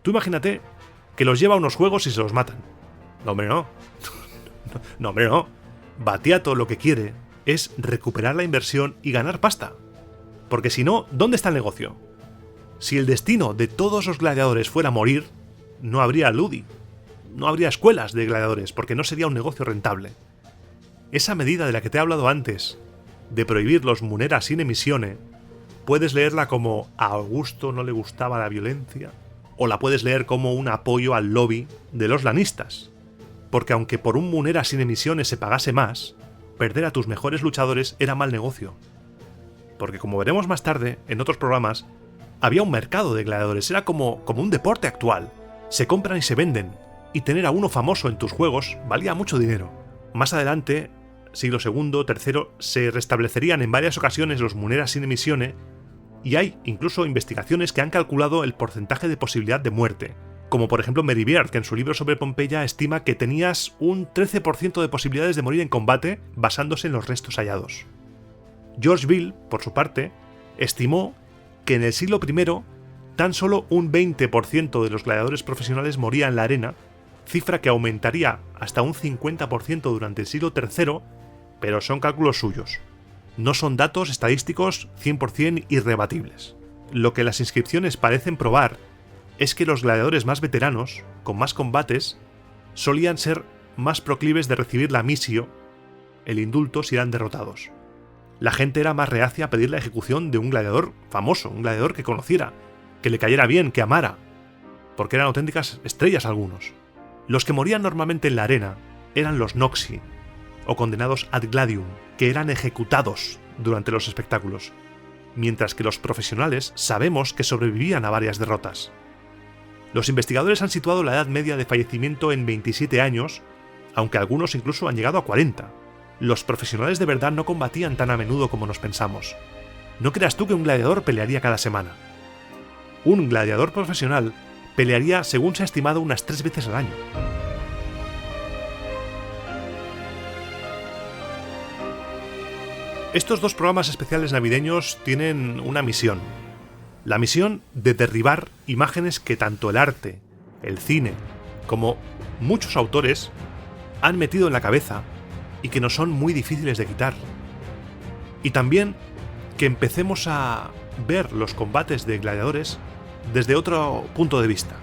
Tú imagínate que los lleva a unos juegos y se los matan. No, hombre, no. No, hombre, no. Batiato lo que quiere es recuperar la inversión y ganar pasta. Porque si no, ¿dónde está el negocio? Si el destino de todos los gladiadores fuera morir, no habría ludi, no habría escuelas de gladiadores, porque no sería un negocio rentable. Esa medida de la que te he hablado antes, de prohibir los munera sine missione, puedes leerla como a Augusto no le gustaba la violencia, o la puedes leer como un apoyo al lobby de los lanistas. Porque aunque por un munera sine missione se pagase más, perder a tus mejores luchadores era mal negocio. Porque como veremos más tarde, en otros programas, había un mercado de gladiadores, era como un deporte actual. Se compran y se venden, y tener a uno famoso en tus juegos valía mucho dinero. Más adelante, siglo II, III, se restablecerían en varias ocasiones los munera sine missione, y hay incluso investigaciones que han calculado el porcentaje de posibilidad de muerte. Como por ejemplo Merivière, que en su libro sobre Pompeya estima que tenías un 13% de posibilidades de morir en combate basándose en los restos hallados. George Bill, por su parte, estimó que en el siglo I tan solo un 20% de los gladiadores profesionales moría en la arena, cifra que aumentaría hasta un 50% durante el siglo III, pero son cálculos suyos. No son datos estadísticos 100% irrebatibles. Lo que las inscripciones parecen probar es que los gladiadores más veteranos, con más combates, solían ser más proclives de recibir la missio, el indulto, si eran derrotados. La gente era más reacia a pedir la ejecución de un gladiador famoso, un gladiador que conociera, que le cayera bien, que amara, porque eran auténticas estrellas algunos. Los que morían normalmente en la arena eran los noxi, o condenados ad gladium, que eran ejecutados durante los espectáculos, mientras que los profesionales sabemos que sobrevivían a varias derrotas. Los investigadores han situado la edad media de fallecimiento en 27 años, aunque algunos incluso han llegado a 40. Los profesionales de verdad no combatían tan a menudo como nos pensamos. No creas tú que un gladiador pelearía cada semana. Un gladiador profesional pelearía, según se ha estimado, unas 3 veces al año. Estos 2 programas especiales navideños tienen una misión. La misión de derribar imágenes que tanto el arte, el cine, como muchos autores han metido en la cabeza y que nos son muy difíciles de quitar. Y también que empecemos a ver los combates de gladiadores desde otro punto de vista.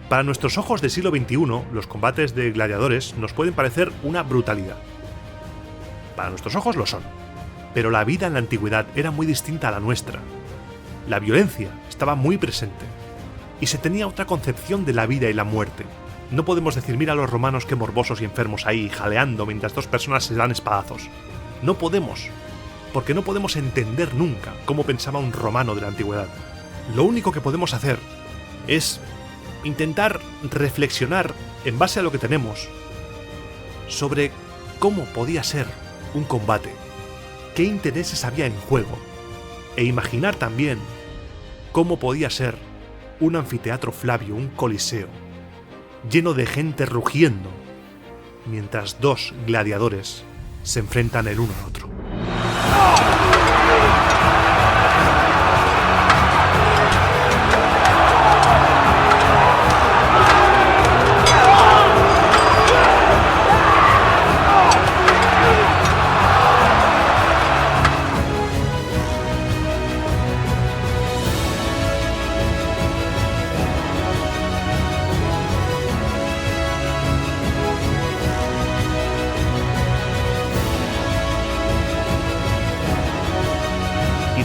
Para nuestros ojos del siglo XXI, los combates de gladiadores nos pueden parecer una brutalidad. Para nuestros ojos lo son. Pero la vida en la antigüedad era muy distinta a la nuestra. La violencia estaba muy presente. Y se tenía otra concepción de la vida y la muerte. No podemos decir, mira a los romanos qué morbosos y enfermos ahí, jaleando mientras 2 personas se dan espadazos. No podemos. Porque no podemos entender nunca cómo pensaba un romano de la antigüedad. Lo único que podemos hacer es intentar reflexionar en base a lo que tenemos sobre cómo podía ser un combate, qué intereses había en juego, e imaginar también cómo podía ser un anfiteatro Flavio, un coliseo, lleno de gente rugiendo, mientras 2 gladiadores se enfrentan el uno al otro.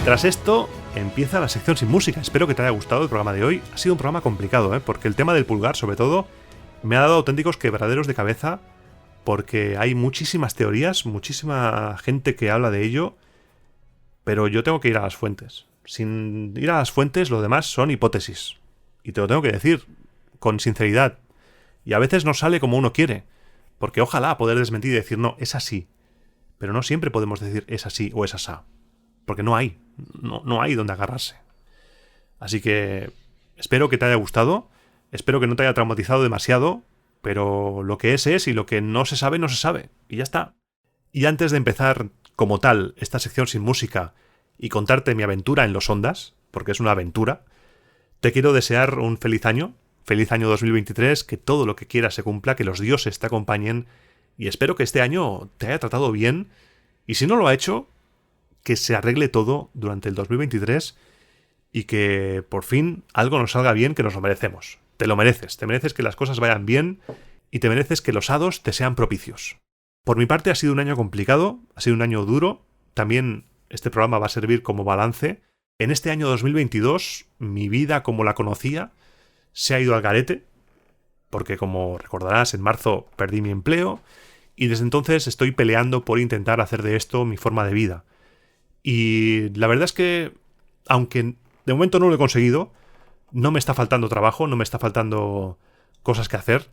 Tras esto, empieza la sección sin música. Espero que te haya gustado el programa de hoy. Ha sido un programa complicado, porque el tema del pulgar, sobre todo, me ha dado auténticos quebraderos de cabeza, porque hay muchísimas teorías, muchísima gente que habla de ello, pero yo tengo que ir a las fuentes. Sin ir a las fuentes, lo demás son hipótesis. Y te lo tengo que decir con sinceridad. Y a veces no sale como uno quiere, porque ojalá poder desmentir y decir, no, es así. Pero no siempre podemos decir es así o es asá. Porque no hay donde agarrarse. Así que espero que te haya gustado, espero que no te haya traumatizado demasiado, pero lo que es y lo que no se sabe, y ya está. Y antes de empezar como tal esta sección sin música y contarte mi aventura en los Ondas, porque es una aventura, te quiero desear un feliz año 2023, que todo lo que quieras se cumpla, que los dioses te acompañen, y espero que este año te haya tratado bien, y si no lo ha hecho, que se arregle todo durante el 2023 y que por fin algo nos salga bien, que nos lo merecemos. Te lo mereces, te mereces que las cosas vayan bien y te mereces que los hados te sean propicios. Por mi parte ha sido un año complicado, ha sido un año duro, también este programa va a servir como balance. En este año 2022 mi vida como la conocía se ha ido al garete, porque como recordarás en marzo perdí mi empleo y desde entonces estoy peleando por intentar hacer de esto mi forma de vida. Y la verdad es que, aunque de momento no lo he conseguido, no me está faltando trabajo, no me está faltando cosas que hacer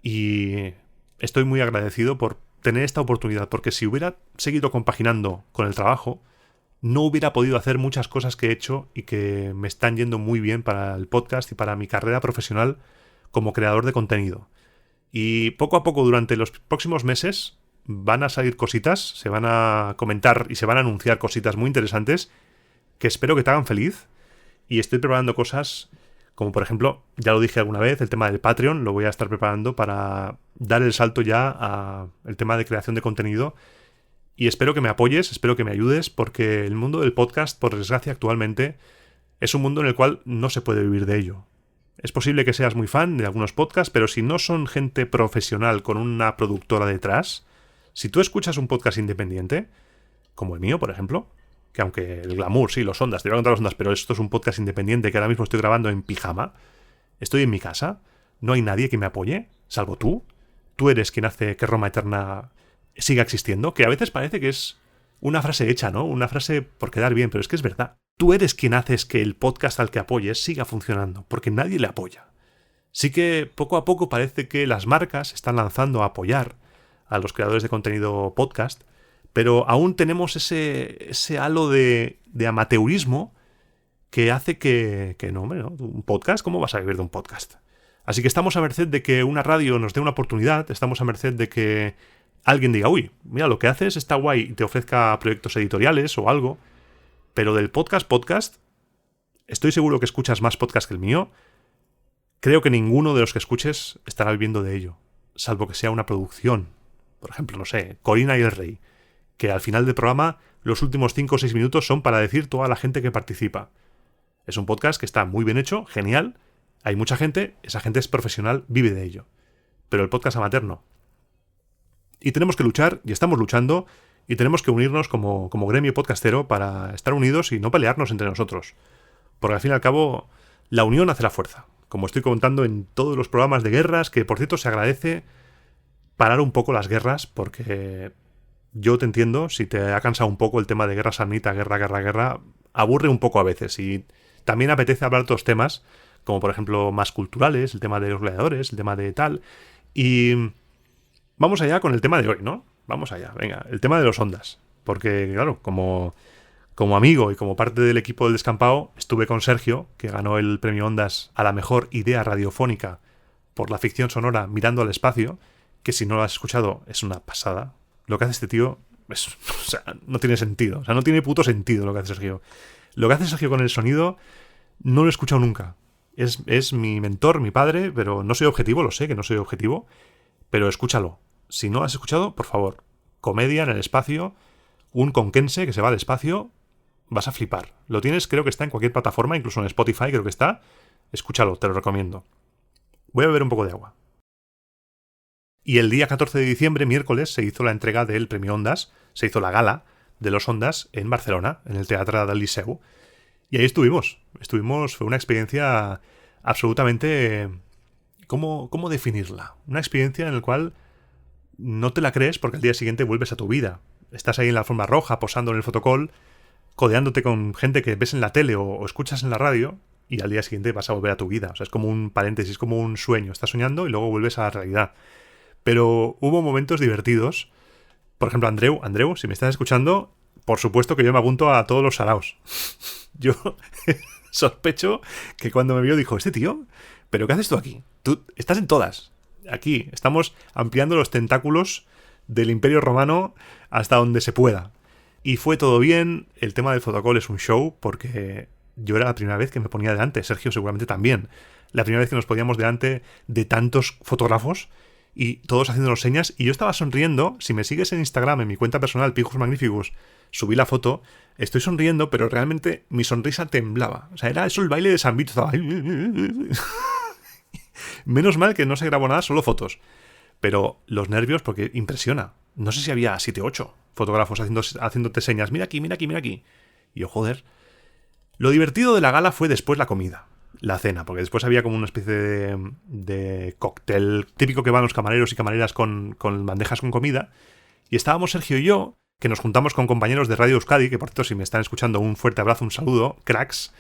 y estoy muy agradecido por tener esta oportunidad, porque si hubiera seguido compaginando con el trabajo, no hubiera podido hacer muchas cosas que he hecho y que me están yendo muy bien para el podcast y para mi carrera profesional como creador de contenido. Y poco a poco durante los próximos meses van a salir cositas, se van a comentar y se van a anunciar cositas muy interesantes que espero que te hagan feliz. Y estoy preparando cosas como, por ejemplo, ya lo dije alguna vez, el tema del Patreon, lo voy a estar preparando para dar el salto ya al tema de creación de contenido. Y espero que me apoyes, espero que me ayudes, porque el mundo del podcast, por desgracia actualmente, es un mundo en el cual no se puede vivir de ello. Es posible que seas muy fan de algunos podcasts, pero si no son gente profesional con una productora detrás, si tú escuchas un podcast independiente, como el mío, por ejemplo, que aunque el glamour, sí, los Ondas, te voy a contar los Ondas, pero esto es un podcast independiente que ahora mismo estoy grabando en pijama, estoy en mi casa, no hay nadie que me apoye, salvo tú. Tú eres quien hace que Roma Eterna siga existiendo, que a veces parece que es una frase hecha, ¿no? Una frase por quedar bien, pero es que es verdad. Tú eres quien haces que el podcast al que apoyes siga funcionando, porque nadie le apoya. Sí que poco a poco parece que las marcas están lanzando a apoyar a los creadores de contenido podcast, pero aún tenemos ese halo de amateurismo que hace que no, hombre, ¿no? Un podcast, ¿cómo vas a vivir de un podcast? Así que estamos a merced de que una radio nos dé una oportunidad, estamos a merced de que alguien diga, uy, mira, lo que haces está guay y te ofrezca proyectos editoriales o algo, pero del podcast, estoy seguro que escuchas más podcast que el mío. Creo que ninguno de los que escuches estará viviendo de ello, salvo que sea una producción. Por ejemplo, no sé, Corina y el Rey, que al final del programa los últimos 5 o 6 minutos son para decir toda la gente que participa. Es un podcast que está muy bien hecho, genial. Hay mucha gente, esa gente es profesional, vive de ello. Pero el podcast amateur no. Y tenemos que luchar, y estamos luchando, y tenemos que unirnos como gremio podcastero para estar unidos y no pelearnos entre nosotros. Porque al fin y al cabo, la unión hace la fuerza. Como estoy contando en todos los programas de guerras, que por cierto se agradece parar un poco las guerras, porque yo te entiendo, si te ha cansado un poco el tema de guerra samnita, guerra, aburre un poco a veces. Y también apetece hablar de otros temas, como por ejemplo más culturales, el tema de los gladiadores, el tema de tal. Y vamos allá con el tema de hoy, ¿no? Vamos allá, venga, el tema de los Ondas. Porque, claro, como amigo y como parte del equipo del Descampado, estuve con Sergio, que ganó el premio Ondas a la mejor idea radiofónica por la ficción sonora Mirando al Espacio, que si no lo has escuchado es una pasada. Lo que hace este tío o sea, no tiene sentido. O sea, no tiene puto sentido lo que hace Sergio. Lo que hace Sergio con el sonido no lo he escuchado nunca. Es mi mentor, mi padre, pero no soy objetivo, lo sé que no soy objetivo, pero escúchalo. Si no lo has escuchado, por favor, comedia en el espacio, un conquense que se va al espacio, vas a flipar. Lo tienes, creo que está en cualquier plataforma, incluso en Spotify creo que está. Escúchalo, te lo recomiendo. Voy a beber un poco de agua. Y el día 14 de diciembre, miércoles, se hizo la entrega del premio Ondas, se hizo la gala de los Ondas en Barcelona, en el Teatre del Liceu. Y ahí estuvimos, fue una experiencia absolutamente... ¿Cómo definirla? Una experiencia en la cual no te la crees porque al día siguiente vuelves a tu vida. Estás ahí en la alfombra roja, posando en el fotocall, codeándote con gente que ves en la tele o escuchas en la radio, y al día siguiente vas a volver a tu vida. O sea, es como un paréntesis, como un sueño. Estás soñando y luego vuelves a la realidad. Pero hubo momentos divertidos. Por ejemplo, Andreu, si me estás escuchando, por supuesto que yo me apunto a todos los saraos. Yo sospecho que cuando me vio dijo, este tío, ¿pero qué haces tú aquí? Tú estás en todas. Aquí estamos ampliando los tentáculos del Imperio Romano hasta donde se pueda. Y fue todo bien. El tema del fotocall es un show porque yo era la primera vez que me ponía delante. Sergio seguramente también. La primera vez que nos poníamos delante de tantos fotógrafos y todos haciéndonos señas. Y yo estaba sonriendo. Si me sigues en Instagram, en mi cuenta personal, Pijos Magnificus, subí la foto. Estoy sonriendo, pero realmente mi sonrisa temblaba. O sea, era eso el baile de San Vito. Estaba ahí. Menos mal que no se grabó nada, solo fotos. Pero los nervios, porque impresiona. No sé si había 7 o 8 fotógrafos haciéndote señas. Mira aquí, mira aquí, mira aquí. Y yo, joder. Lo divertido de la gala fue después la comida. La cena, porque después había como una especie de cóctel típico que van los camareros y camareras con bandejas con comida. Y estábamos Sergio y yo, que nos juntamos con compañeros de Radio Euskadi, que por cierto, si me están escuchando, un fuerte abrazo, un saludo, cracks.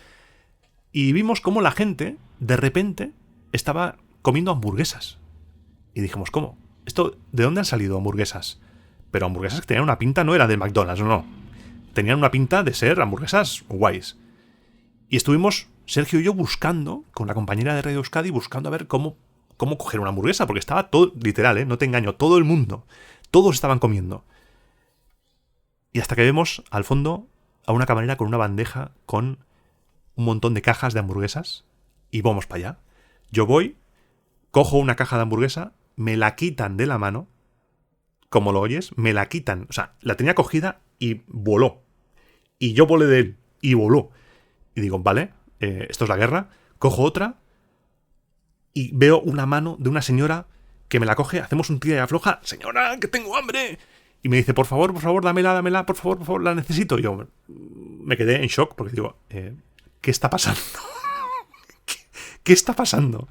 Y vimos cómo la gente, de repente, estaba comiendo hamburguesas. Y dijimos, ¿cómo? ¿De dónde han salido hamburguesas? Pero hamburguesas que tenían una pinta, no eran de McDonald's, no. Tenían una pinta de ser hamburguesas guays. Y estuvimos, Sergio y yo, buscando, con la compañera de Radio Euskadi, buscando a ver cómo coger una hamburguesa, porque estaba todo, literal, no te engaño, todo el mundo, todos estaban comiendo. Y hasta que vemos, al fondo, a una camarera con una bandeja con un montón de cajas de hamburguesas, y vamos para allá. Yo voy, cojo una caja de hamburguesa, me la quitan de la mano, como lo oyes, me la quitan, o sea, la tenía cogida y voló. Y yo volé de él, y voló. Y digo, vale, esto es la guerra. Cojo otra y veo una mano de una señora que me la coge, hacemos un tira y afloja. Señora, que tengo hambre. Y me dice, por favor, dámela, por favor, la necesito. Y yo me quedé en shock porque digo, ¿qué está pasando? ¿Qué está pasando?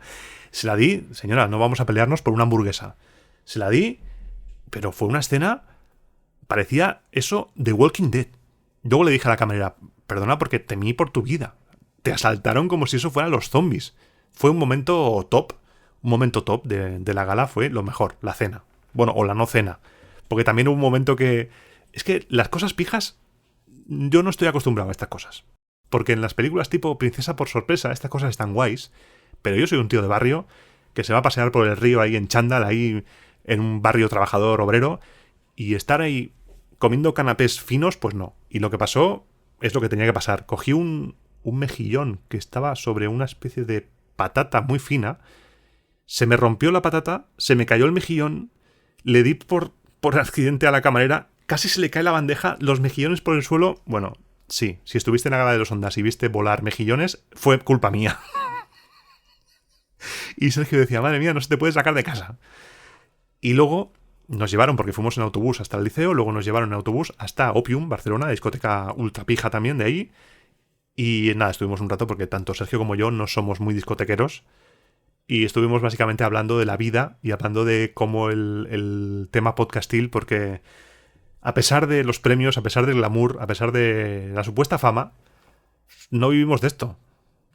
Se la di, señora, no vamos a pelearnos por una hamburguesa. Se la di, pero fue una escena, parecía eso de Walking Dead. Luego le dije a la camarera, perdona porque temí por tu vida. Te asaltaron como si eso fueran los zombies. Fue un momento top de la gala, fue lo mejor, la cena. Bueno, o la no cena. Porque también hubo un momento que... Es que las cosas pijas, yo no estoy acostumbrado a estas cosas. Porque en las películas tipo Princesa por sorpresa, estas cosas están guays. Pero yo soy un tío de barrio que se va a pasear por el río ahí en chándal, ahí en un barrio trabajador obrero. Y estar ahí comiendo canapés finos, pues no. Y lo que pasó es lo que tenía que pasar. Cogí un mejillón que estaba sobre una especie de patata muy fina. Se me rompió la patata, se me cayó el mejillón, le di por accidente a la camarera, casi se le cae la bandeja, los mejillones por el suelo. Bueno, sí, si estuviste en la gala de los Ondas y viste volar mejillones, fue culpa mía. Y Sergio decía, madre mía, no se te puede sacar de casa. Y luego nos llevaron, porque fuimos en autobús hasta el liceo, luego nos llevaron en autobús hasta Opium, Barcelona, discoteca ultra pija también de ahí. Y nada, estuvimos un rato porque tanto Sergio como yo no somos muy discotequeros. Y estuvimos básicamente hablando de la vida y hablando de cómo el tema podcastil, porque a pesar de los premios, a pesar del glamour, a pesar de la supuesta fama, no vivimos de esto.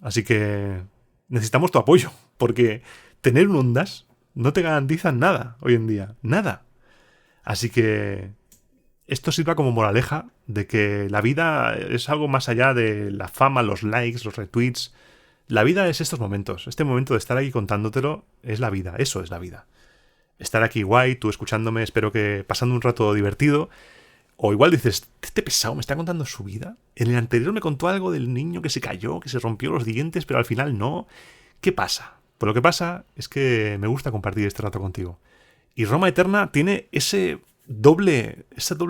Así que necesitamos tu apoyo, porque tener un Ondas no te garantiza nada hoy en día, nada. Así que esto sirva como moraleja de que la vida es algo más allá de la fama, los likes, los retweets. La vida es estos momentos. Este momento de estar aquí contándotelo es la vida. Eso es la vida. Estar aquí guay, tú escuchándome, espero que pasando un rato divertido. O igual dices, este pesado me está contando su vida. En el anterior me contó algo del niño que se cayó, que se rompió los dientes, pero al final no. ¿Qué pasa? Pues lo que pasa es que me gusta compartir este rato contigo. Y Roma Eterna tiene esa doble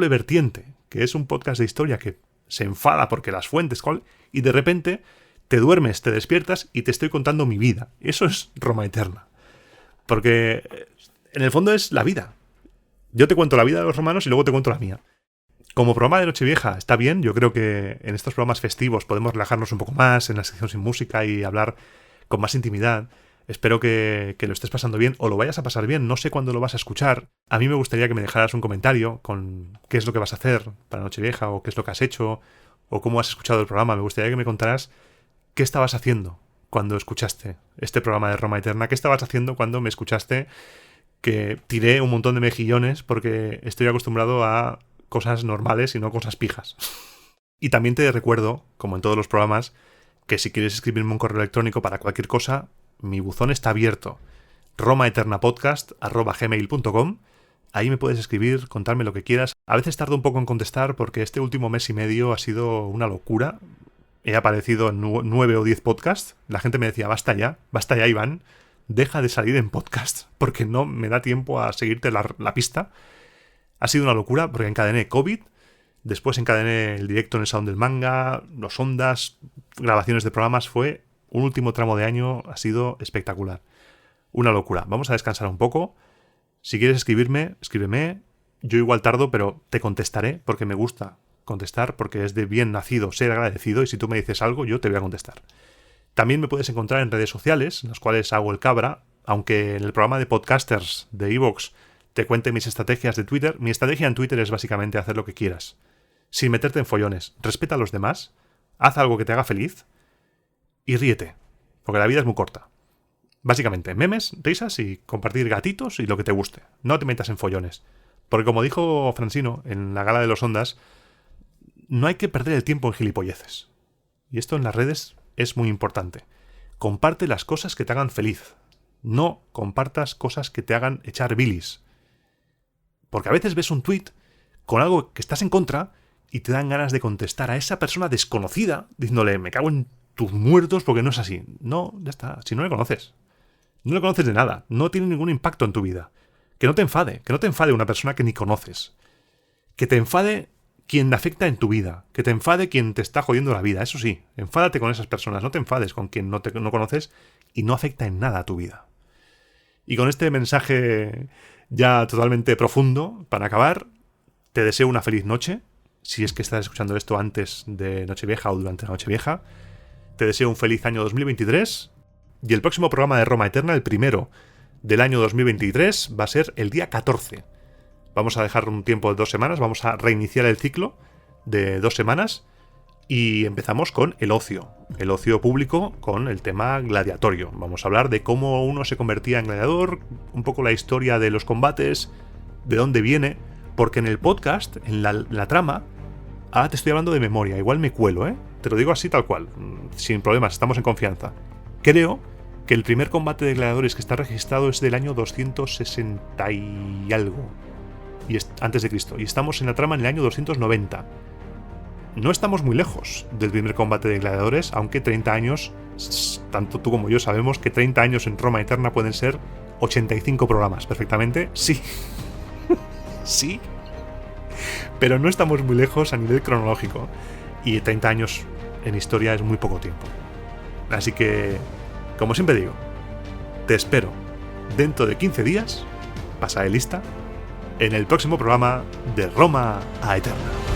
vertiente, que es un podcast de historia que se enfada porque las fuentes, y de repente te duermes, te despiertas y te estoy contando mi vida. Eso es Roma Eterna. Porque en el fondo es la vida. Yo te cuento la vida de los romanos y luego te cuento la mía. Como programa de Nochevieja está bien, yo creo que en estos programas festivos podemos relajarnos un poco más en la sección sin música y hablar con más intimidad. Espero que lo estés pasando bien o lo vayas a pasar bien, no sé cuándo lo vas a escuchar. A mí me gustaría que me dejaras un comentario con qué es lo que vas a hacer para Nochevieja o qué es lo que has hecho o cómo has escuchado el programa. Me gustaría que me contaras qué estabas haciendo cuando escuchaste este programa de Roma Eterna, qué estabas haciendo cuando me escuchaste que tiré un montón de mejillones porque estoy acostumbrado a cosas normales y no cosas pijas. Y también te recuerdo, como en todos los programas, que si quieres escribirme un correo electrónico para cualquier cosa, mi buzón está abierto. romaeternapodcast@gmail.com. Ahí me puedes escribir, contarme lo que quieras. A veces tardo un poco en contestar porque este último mes y medio ha sido una locura. He aparecido en 9 o 10 podcasts. La gente me decía, basta ya, Iván. Deja de salir en podcast porque no me da tiempo a seguirte la pista. Ha sido una locura porque encadené COVID, después encadené el directo en el Salón del Manga, los Ondas, grabaciones de programas. Fue un último tramo de año, ha sido espectacular. Una locura. Vamos a descansar un poco. Si quieres escribirme, escríbeme. Yo igual tardo, pero te contestaré porque me gusta contestar, porque es de bien nacido ser agradecido y si tú me dices algo, yo te voy a contestar. También me puedes encontrar en redes sociales, en las cuales hago el cabra, aunque en el programa de podcasters de iVoox te cuente mis estrategias de Twitter. Mi estrategia en Twitter es básicamente hacer lo que quieras, sin meterte en follones. Respeta a los demás, haz algo que te haga feliz y ríete, porque la vida es muy corta. Básicamente, memes, risas y compartir gatitos y lo que te guste. No te metas en follones. Porque como dijo Francino en la gala de los Ondas, no hay que perder el tiempo en gilipolleces. Y esto en las redes es muy importante. Comparte las cosas que te hagan feliz. No compartas cosas que te hagan echar bilis. Porque a veces ves un tuit con algo que estás en contra y te dan ganas de contestar a esa persona desconocida diciéndole, me cago en tus muertos porque no es así. No, ya está. Si no le conoces. No le conoces de nada. No tiene ningún impacto en tu vida. Que no te enfade. Que no te enfade una persona que ni conoces. Que te enfade quien afecta en tu vida. Que te enfade quien te está jodiendo la vida. Eso sí, enfádate con esas personas. No te enfades con quien no conoces y no afecta en nada a tu vida. Y con este mensaje ya totalmente profundo, para acabar, te deseo una feliz noche. Si es que estás escuchando esto antes de Nochevieja o durante la Nochevieja. Te deseo un feliz año 2023. Y el próximo programa de Roma Eterna, el primero del año 2023, va a ser el día 14. Vamos a dejar un tiempo de 2 semanas, vamos a reiniciar el ciclo de 2 semanas y empezamos con el ocio público con el tema gladiatorio. Vamos a hablar de cómo uno se convertía en gladiador, un poco la historia de los combates, de dónde viene, porque en el podcast, en la trama, ahora te estoy hablando de memoria, igual me cuelo, te lo digo así tal cual, sin problemas, estamos en confianza. Creo que el primer combate de gladiadores que está registrado es del año 260 y algo, antes de Cristo, y estamos en la trama en el año 290. No estamos muy lejos del primer combate de gladiadores, aunque 30 años, tanto tú como yo sabemos que 30 años en Roma Eterna pueden ser 85 programas, perfectamente, sí. Sí. Pero no estamos muy lejos a nivel cronológico, y 30 años en historia es muy poco tiempo. Así que, como siempre digo, te espero dentro de 15 días, pasa de lista, en el próximo programa de Roma a Eterna.